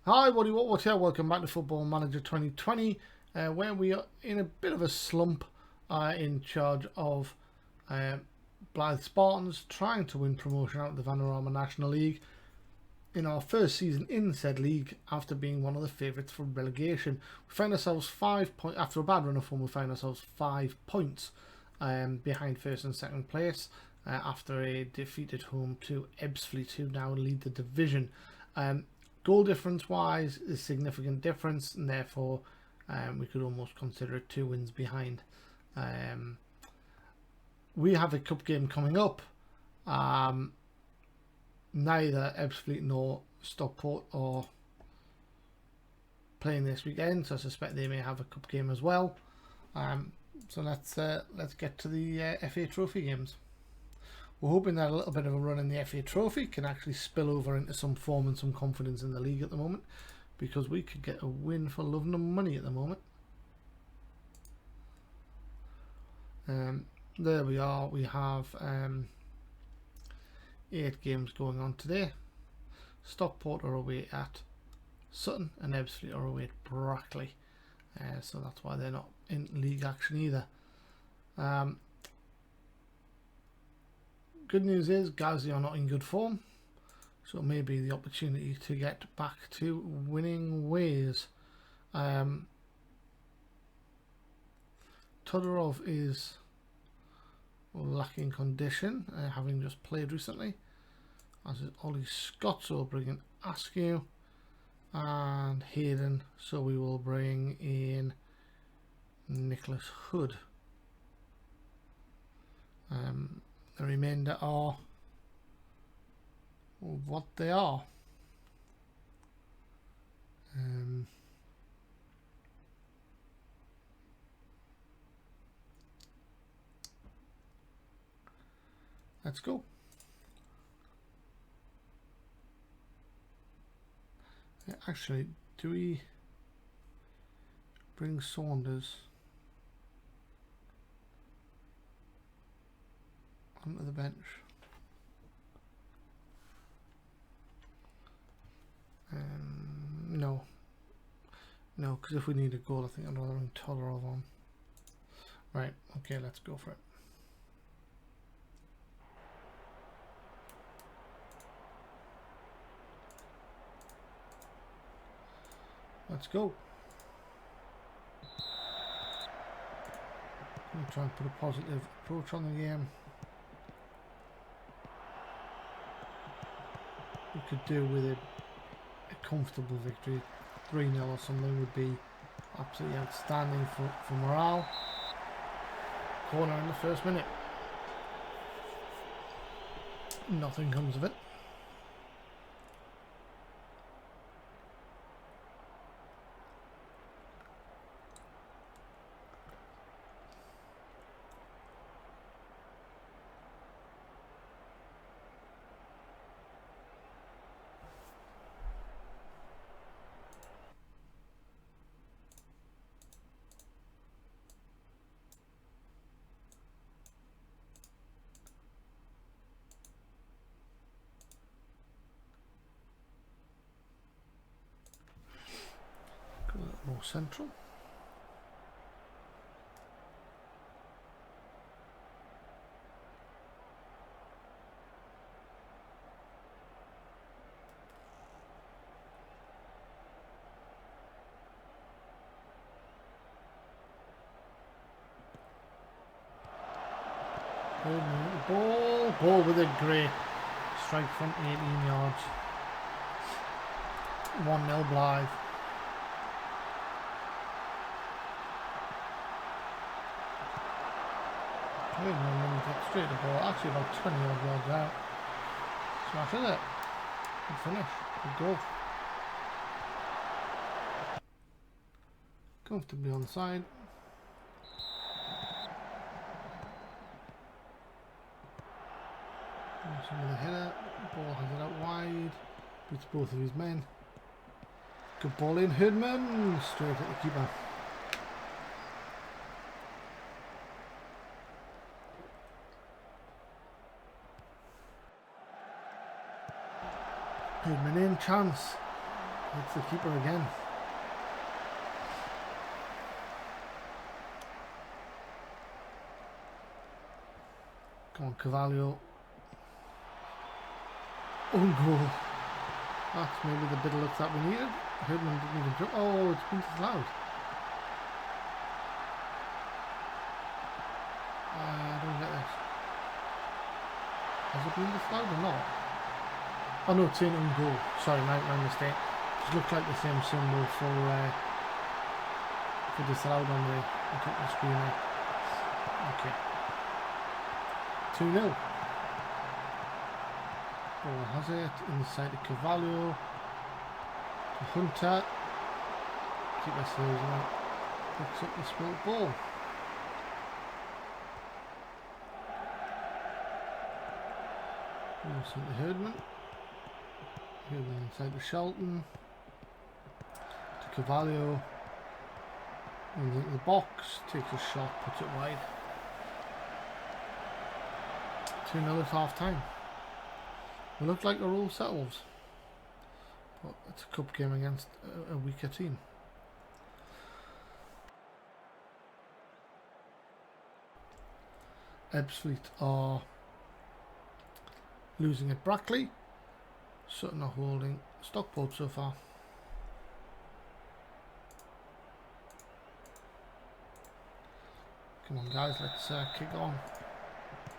Hi, Woody What's here. Welcome back to Football Manager 2020, where we are in a bit of a slump in charge of Blyth Spartans, trying to win promotion out of the Vanarama National League in our first season in said league after being one of the favourites for relegation. We find ourselves 5 points, after a bad run of form, we find ourselves 5 points behind first and second place after a defeat at home to Ep0085, who now lead the division. Goal difference wise is significant difference, and therefore we could almost consider it 2 wins behind. We have a cup game coming up. Neither Ep0085 nor Stockport are playing this weekend, so I suspect they may have a cup game as well. So let's get to the FA Trophy games. We're hoping that a little bit of a run in the FA Trophy can actually spill over into some form and some confidence in the league at the moment, because we could get a win for love nor money at the moment. There we are. We have 8 games going on today. Stockport are away at Sutton and Ep0085 are away at Brackley, so that's why they're not in league action either. Good news is Gazzy are not in good form, so maybe the opportunity to get back to winning ways. Todorov is lacking condition, having just played recently, as is Ollie Scott, so we'll bring in Askew and Hayden, so we will bring in Nicholas Hood. The remainder are what they are. Let's go. Actually, do we bring Saunders onto the bench? No, because if we need a goal, I think I'd rather bring Todorov on. Right, okay, let's go for it. Let's go. I'm going to try and put a positive approach on the game. We could do with a comfortable victory. 3-0 or something would be absolutely outstanding for morale. Corner in the first minute. Nothing comes of it. A little more central. Ball with a great strike from 18 yards. 1-0 Blyth. Get straight to the ball, actually about 20 odd yards out. Smashing it. Good finish. Good goal. Comfortably on the side. Some of the header. Ball has it out wide. Beats both of his men. Good ball in. Herdman straight at the keeper. Herdman in, chance. Hits the keeper again. Come on, Cavallo. Own goal. That's maybe the bit of luck that we needed. Herdman didn't even jump. Oh, it's been disallowed. I don't get this. Has it been disallowed or not? Oh no, it's in own goal. Sorry, my mistake. Just looked like the same symbol for disallowed on the top of the screen there. Okay. 2-0. Ball has it inside to Cavallo. To Hunter. Keeper saves him out. Picks up the spilled ball. Wilson to Herdman. Herdman inside to Shelton. To Cavallo. Runs into the box. Takes a shot. Puts it wide. 2-0 at half time. We look like we're all settled. But it's a cup game against a weaker team. Ebbsfleet are losing at Brackley. Sutton are holding Stockport so far. Come on guys, let's kick on.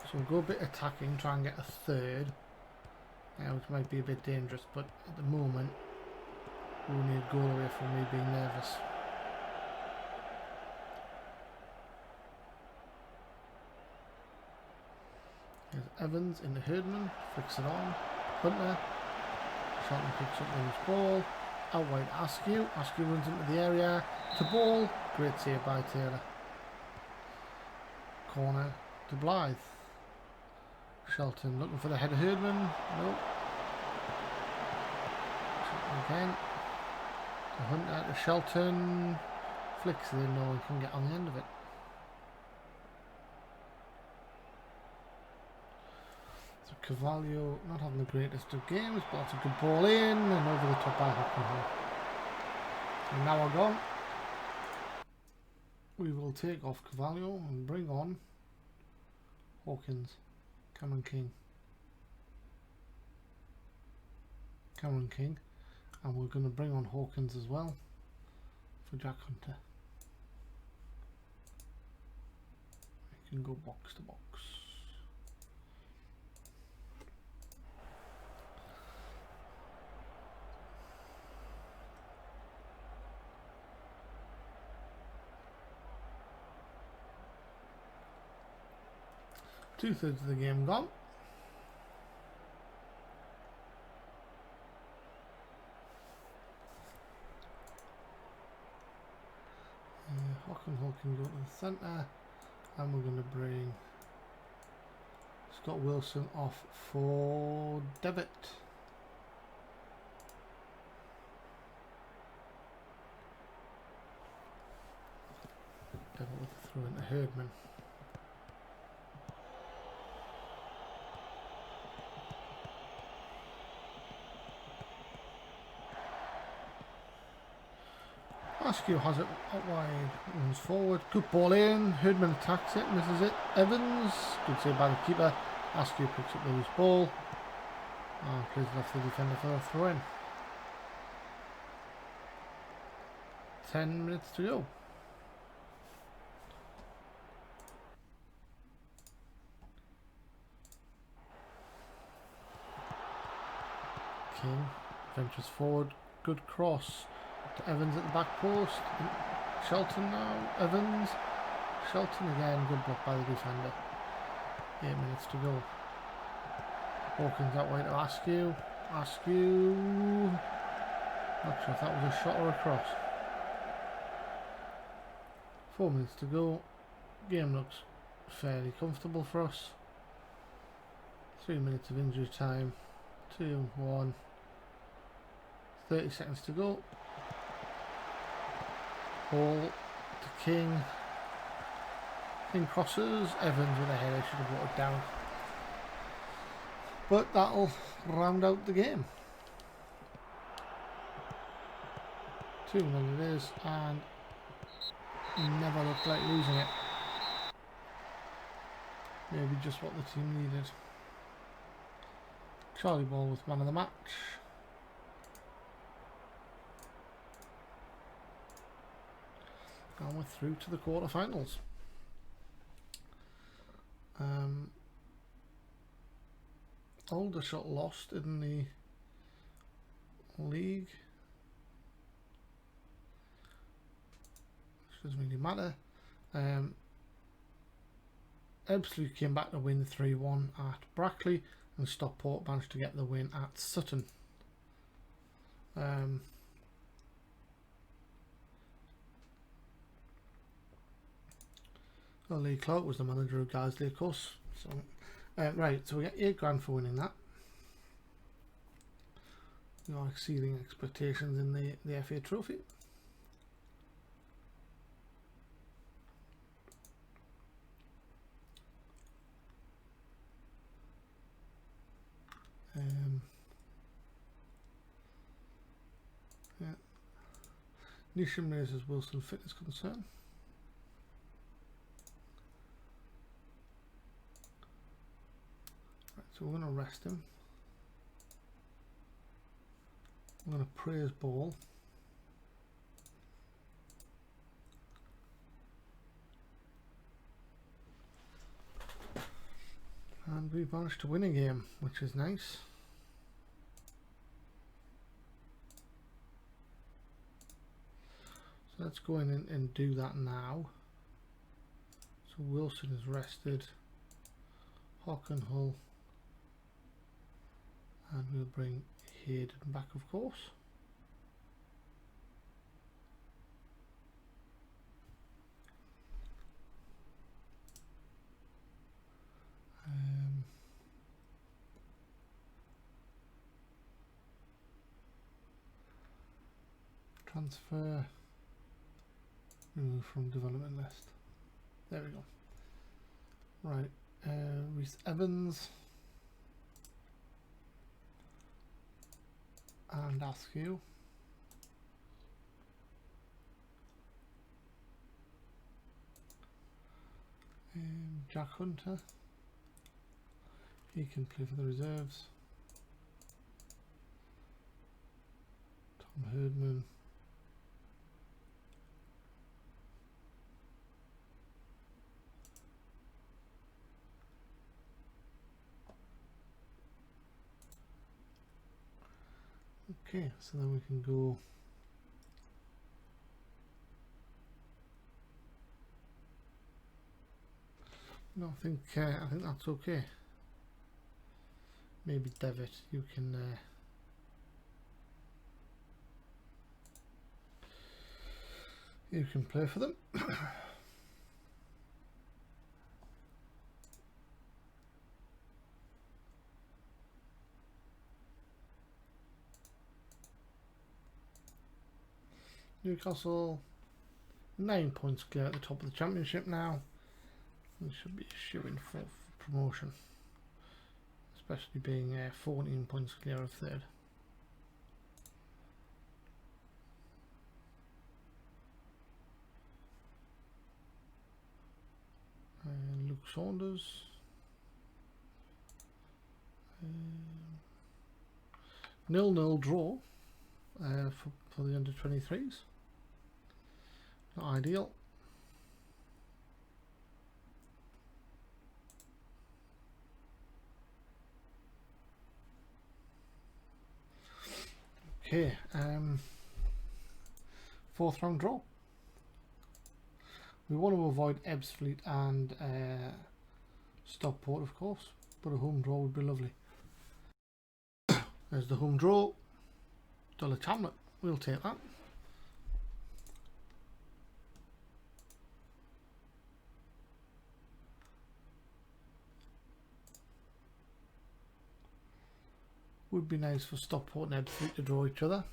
So we'll go a bit attacking, try and get a third. Which might be a bit dangerous, but at the moment we need a goal away from me being nervous. Here's Evans in the Herdman, flicks it on. Hunter. Shelton picks up the loose ball. Out wide Askew. Askew runs into the area. To ball. Great save by Taylor. Corner to Blyth. Shelton looking for the header Herdman. Nope. Shelton again. To Hunter to Shelton. Flicks it in, no one can get on the end of it. So Cavallo not having the greatest of games, but that's a good ball in and over the top by Hockenhall. And now we're gone. We will take off Cavallo and bring on Hawkins. Cameron King, and we're going to bring on Hawkins as well for Jack Hunter. We can go box to box. Two-thirds of the game gone. Hockenhall can go to the centre, and we're going to bring Scott Wilson off for Devitt. Devitt with the throw into Herdman. Askew has it out wide, runs forward, good ball in, Herdman attacks it, misses it, Evans, good save by the keeper, Askew picks up the loose ball, and plays left the defender for the throw in. 10 minutes to go. King ventures forward, good cross. To Evans at the back post. Shelton now. Evans. Shelton again. Good block by the defender. 8 minutes to go. Hawkins that way to Askew. Askew. Not sure if that was a shot or a cross. 4 minutes to go. Game looks fairly comfortable for us. 3 minutes of injury time. 2-1. 30 seconds to go. Ball to King. King crosses. Evans with a header, should have brought it down. But that'll round out the game. 2-0 it is, and never looked like losing it. Maybe just what the team needed. Charlie Ball with man of the match. And we're through to the quarterfinals. Aldershot lost in the league, which doesn't really matter. Ebbsfleet came back to win 3-1 at Brackley, and Stockport managed to get the win at Sutton. Lee Clark was the manager of Guiseley, of course. So, right, so we get £8 for winning that. You are exceeding expectations in the FA Trophy. Yeah. Nisham raises Wilson fitness concern. Right, so we're going to rest him. I'm going to praise Ball. And we've managed to win a game, which is nice. So let's go in and do that now. So Wilson is rested. Hock and Hull. And we'll bring Hayden back, of course. Transfer, remove from development list. There we go. Right, Reese Evans and Askew. Jack Hunter, he can play for the reserves. Tom Herdman. Okay, so then we can go no, I think that's okay. Maybe Devitt, you can play for them. Newcastle 9 points clear at the top of the championship now. We should be shooing for promotion, especially being 14 points clear of third. Luke Saunders. 0-0 draw for the under 23s. Not ideal. Okay, 4th round draw. We want to avoid Ebbsfleet and Stockport, of course, but a home draw would be lovely. There's the home draw. Dulwich Hamlet, we'll take that. Would be nice for Stockport and Ebbsfleet to draw each other.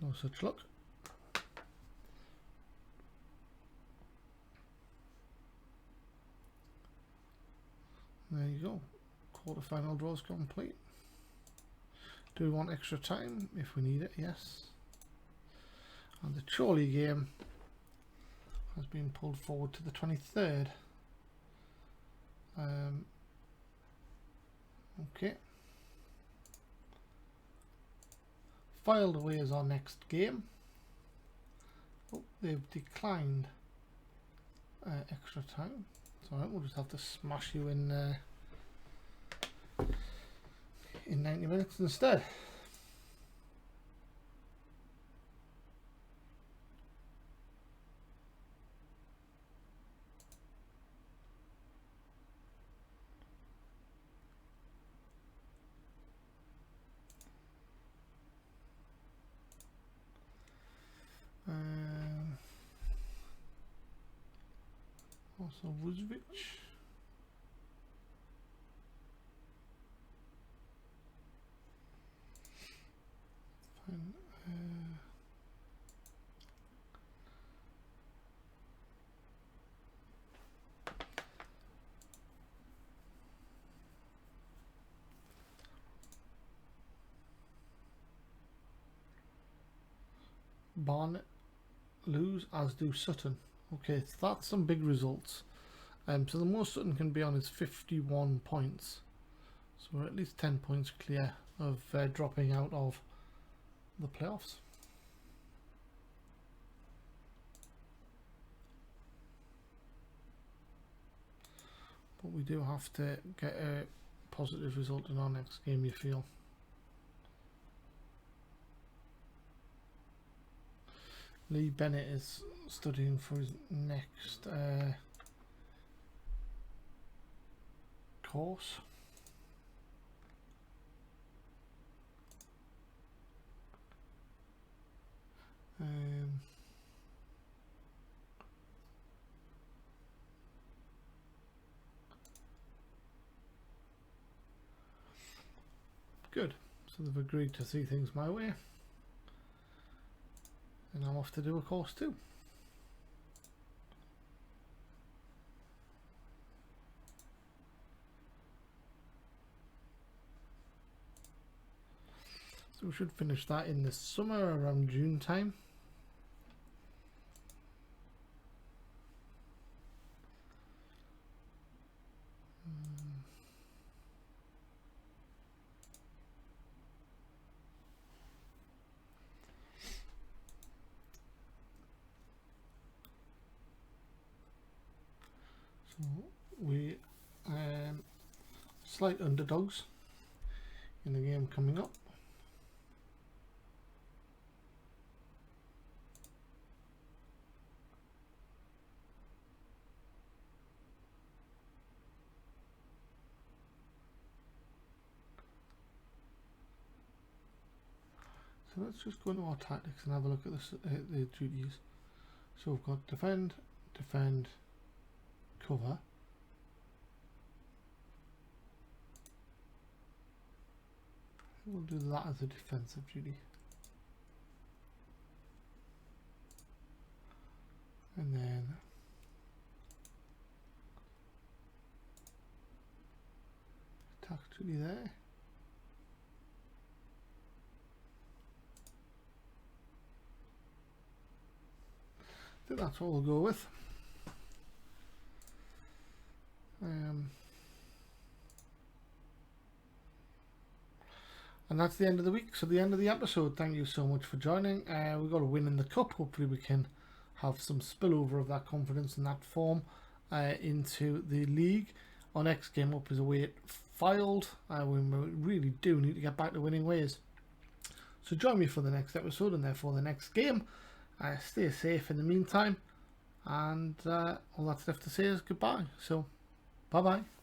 No such luck. There you go. Quarter-final draws complete. Do we want extra time if we need it? Yes. And the Chorley game has been pulled forward to the 23rd. Okay. Filed away as our next game. Oh, they've declined extra time. It's alright, we'll just have to smash you in 90 minutes instead. Also Vujovic. Fine. Barnett lose, as do Sutton. Okay, so that's some big results. So the most Sutton can be on is 51 points. So we're at least 10 points clear of dropping out of the playoffs. But we do have to get a positive result in our next game, you feel. Lee Bennett is studying for his next course. Good. So they've agreed to see things my way. And I'm off to do a course too. So we should finish that in the summer around June time. So we slight underdogs in the game coming up. So let's just go into our tactics and have a look at this, the duties. So we've got defend, defend, cover. We'll do that as a defensive duty. And then attack duty there. I think that's what we'll go with. And that's the end of the week, so the end of the episode. Thank you so much for joining. We've got a win in the cup. Hopefully we can have some spillover of that confidence and that form into the league. Our next game up is away at Filed. We really do need to get back to winning ways. So join me for the next episode and therefore the next game. Stay safe in the meantime, and all that's left to say is goodbye. So bye bye.